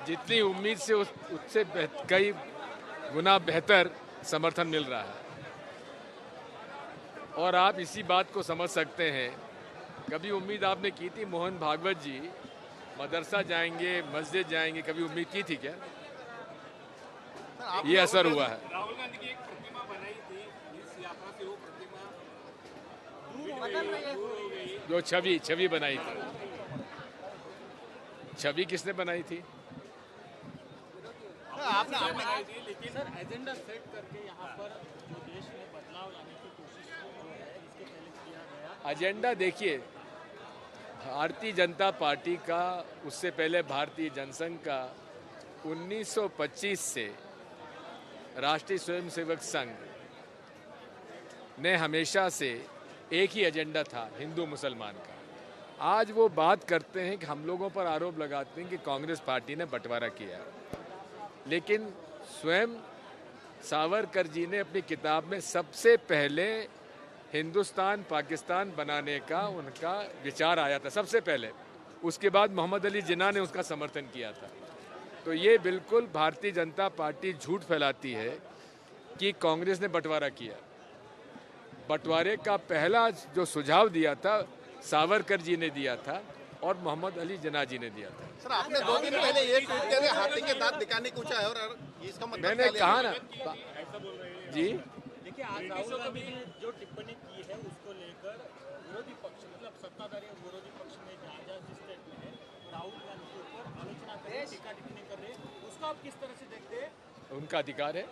जितनी उम्मीद से उससे कई गुना बेहतर समर्थन मिल रहा है। और आप इसी बात को समझ सकते हैं, कभी उम्मीद आपने की थी मोहन भागवत जी मदरसा जाएंगे, मस्जिद जाएंगे, कभी उम्मीद की थी क्या? ये असर हुआ है। राहुल गांधी की एक प्रतिमा बनाई थी, इस यात्रा से वो प्रतिमा दूर हो गई। जो छवि बनाई थी, छवि किसने बनाई थी? आपने बनाई थी, लेकिन सर एजेंडा सेट करके यहाँ पर जो देश में बदलाव लाने की कोशिश जो है इसके पहले किया गया। एजेंडा देखिए, भारतीय जनता पार्टी का, उससे पहले भारतीय जनसंघ का 1925 से राष्ट्रीय स्वयंसेवक संघ ने हमेशा से एक ही एजेंडा था, हिंदू मुसलमान का। आज वो बात करते हैं कि हम लोगों पर आरोप लगाते हैं कि कांग्रेस पार्टी ने बंटवारा किया, लेकिन स्वयं सावरकर जी ने अपनी किताब में सबसे पहले हिंदुस्तान पाकिस्तान बनाने का उनका विचार आया था, सबसे पहले। उसके बाद मोहम्मद अली जिन्ना ने उसका समर्थन किया था। तो ये बिल्कुल भारतीय जनता पार्टी झूठ फैलाती है कि कांग्रेस ने बंटवारा किया। बंटवारे का पहला जो सुझाव दिया था सावरकर जी ने दिया था और मोहम्मद अली जिन्ना जी ने दिया था। सर आपने 2 दिन पहले ये ट्वीट किया था, हाथी के दांत दिखाने पूछा है, और इसका मतलब मैंने कहा ना जी, देखिए आज राहुल गांधी ने जो टिप्पणी की है उसको लेकर विरोधी पक्ष मतलब सत्ताधारी और विरोधी पक्ष में जहाँ जिस स्टेट में है राहुल गांधी के ऊपर आलोचना कर रहे, टीका टिप्पणी कर रहे, उसको आप किस तरह से देखते हैं? उनका अधिकार है।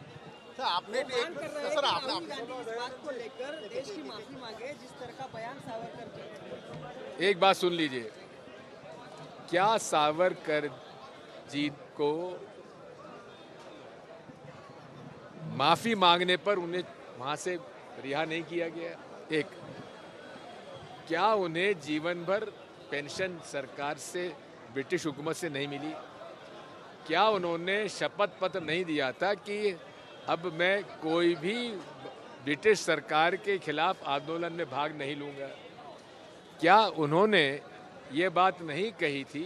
सर आपने सर आपने इस बात को लेकर देश की माफी मांगे, जिस तरह का बयान सावरकर जी। एक बात सुन लीजिए, क्या सावरकर जी को माफी मांगने पर उन्हें वहां से रिहा नहीं किया गया? एक, क्या उन्हें जीवन भर पेंशन सरकार से, ब्रिटिश हुकूमत से नहीं मिली? क्या उन्होंने शपथ पत्र नहीं दिया था कि अब मैं कोई भी ब्रिटिश सरकार के खिलाफ आंदोलन में भाग नहीं लूंगा? क्या उन्होंने ये बात नहीं कही थी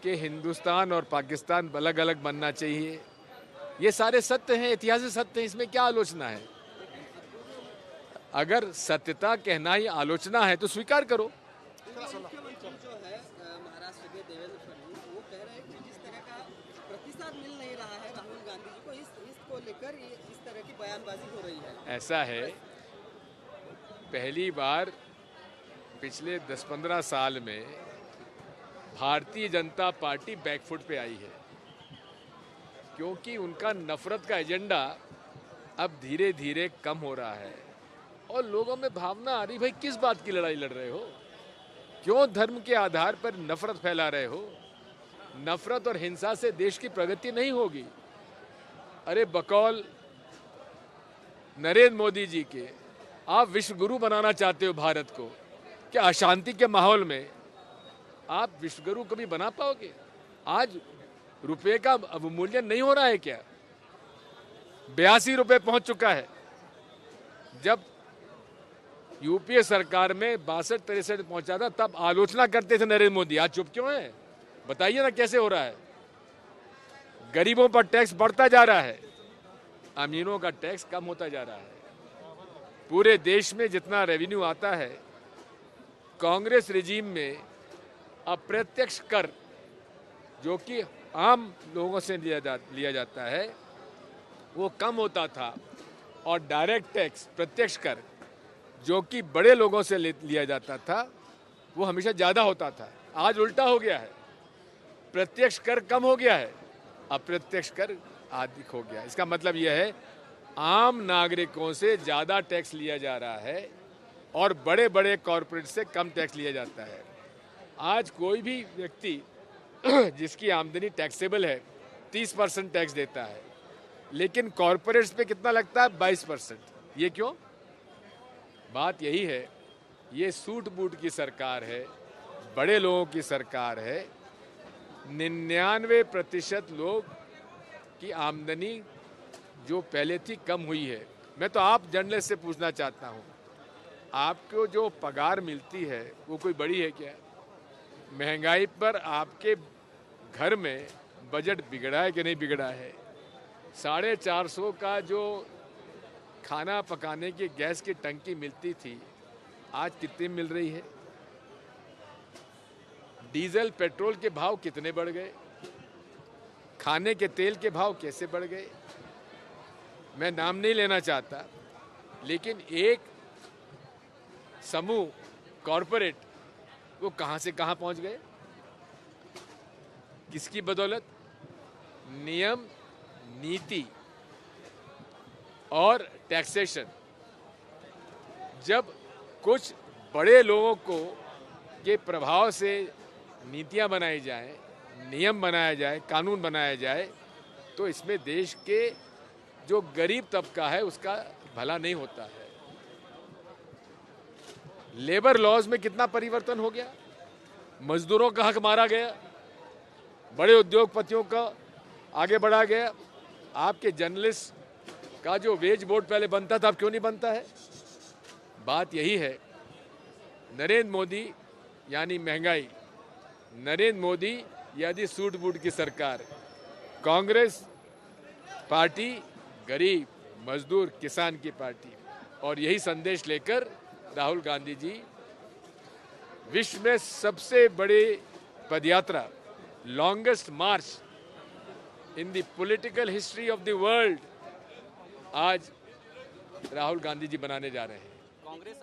कि हिंदुस्तान और पाकिस्तान अलग अलग बनना चाहिए? ये सारे सत्य हैं, ऐतिहासिक सत्य हैं, इसमें क्या आलोचना है? अगर सत्यता कहना ही आलोचना है तो स्वीकार करो। मुख्यमंत्री जो है महाराष्ट्र के देवेंद्र फडणवीस, वो कह रहे हैं कि जिस तरह का प्रतिसाद मिल नहीं रहा है राहुल गांधी जी को, इसको लेकर इस तरह की बयानबाजी हो रही है। ऐसा है, पहली बार पिछले 10-15 साल में भारतीय जनता पार्टी बैकफुट पे आई है, क्योंकि उनका नफरत का एजेंडा अब धीरे धीरे कम हो रहा है और लोगों में भावना आ रही, भाई किस बात की लड़ाई लड़ रहे हो? क्यों धर्म के आधार पर नफरत फैला रहे हो? नफरत और हिंसा से देश की प्रगति नहीं होगी। अरे बकौल नरेंद्र मोदी जी के आप विश्व गुरु बनाना चाहते हो भारत को, क्या अशांति के माहौल में आप विश्व गुरु कभी बना पाओगे? आज रुपए का अवमूल्यन नहीं हो रहा है क्या? 82 रुपए पहुंच चुका है। जब यूपीए सरकार में 62-63 पहुंचा था तब आलोचना करते थे नरेंद्र मोदी, आज चुप क्यों है? बताइए ना कैसे हो रहा है? गरीबों पर टैक्स बढ़ता जा रहा है, अमीरों का टैक्स कम होता जा रहा है। पूरे देश में जितना रेवेन्यू आता है, कांग्रेस रिजीम में अप्रत्यक्ष कर जो कि आम लोगों से लिया जाता है वो कम होता था, और डायरेक्ट टैक्स प्रत्यक्ष कर जो कि बड़े लोगों से लिया जाता था वो हमेशा ज़्यादा होता था। आज उल्टा हो गया है, प्रत्यक्ष कर कम हो गया है, अप्रत्यक्ष कर अधिक हो गया। इसका मतलब यह है आम नागरिकों से ज़्यादा टैक्स लिया जा रहा है और बड़े बड़े कॉरपोरेट से कम टैक्स लिया जाता है। आज कोई भी व्यक्ति जिसकी आमदनी टैक्सेबल है 30% टैक्स देता है, लेकिन कॉरपोरेट्स पे कितना लगता है? 22%। ये क्यों? बात यही है, ये सूट बूट की सरकार है, बड़े लोगों की सरकार है। 99% लोग की आमदनी जो पहले थी कम हुई है। मैं तो आप जर्नलिस्ट से पूछना चाहता हूँ, आपको जो पगार मिलती है वो कोई बड़ी है क्या? महंगाई पर आपके घर में बजट बिगड़ा है कि नहीं बिगड़ा है। 450 का जो खाना पकाने की गैस की टंकी मिलती थी, आज कितनी मिल रही है? डीजल पेट्रोल के भाव कितने बढ़ गए? खाने के तेल के भाव कैसे बढ़ गए? मैं नाम नहीं लेना चाहता, लेकिन एक समूह कॉरपोरेट वो कहां से कहां पहुंच गए? किसकी बदौलत? नियम, नीति और टैक्सेशन। जब कुछ बड़े लोगों को के प्रभाव से नीतियां बनाई जाए, नियम बनाया जाए, कानून बनाया जाए, तो इसमें देश के जो गरीब तबका है उसका भला नहीं होता है। लेबर लॉज में कितना परिवर्तन हो गया, मजदूरों का हक मारा गया, बड़े उद्योगपतियों का आगे बढ़ा गया। आपके जर्नलिस्ट का जो वेज बोर्ड पहले बनता था, अब क्यों नहीं बनता है? बात यही है, नरेंद्र मोदी यानी महंगाई, नरेंद्र मोदी यानी सूट बूट की सरकार, कांग्रेस पार्टी गरीब, मजदूर, किसान की पार्टी। और यही संदेश लेकर राहुल गांधी जी विश्व में सबसे बड़ी पदयात्रा, longest march in the political history of the world, आज राहुल गांधी जी बनाने जा रहे हैं। कांग्रेस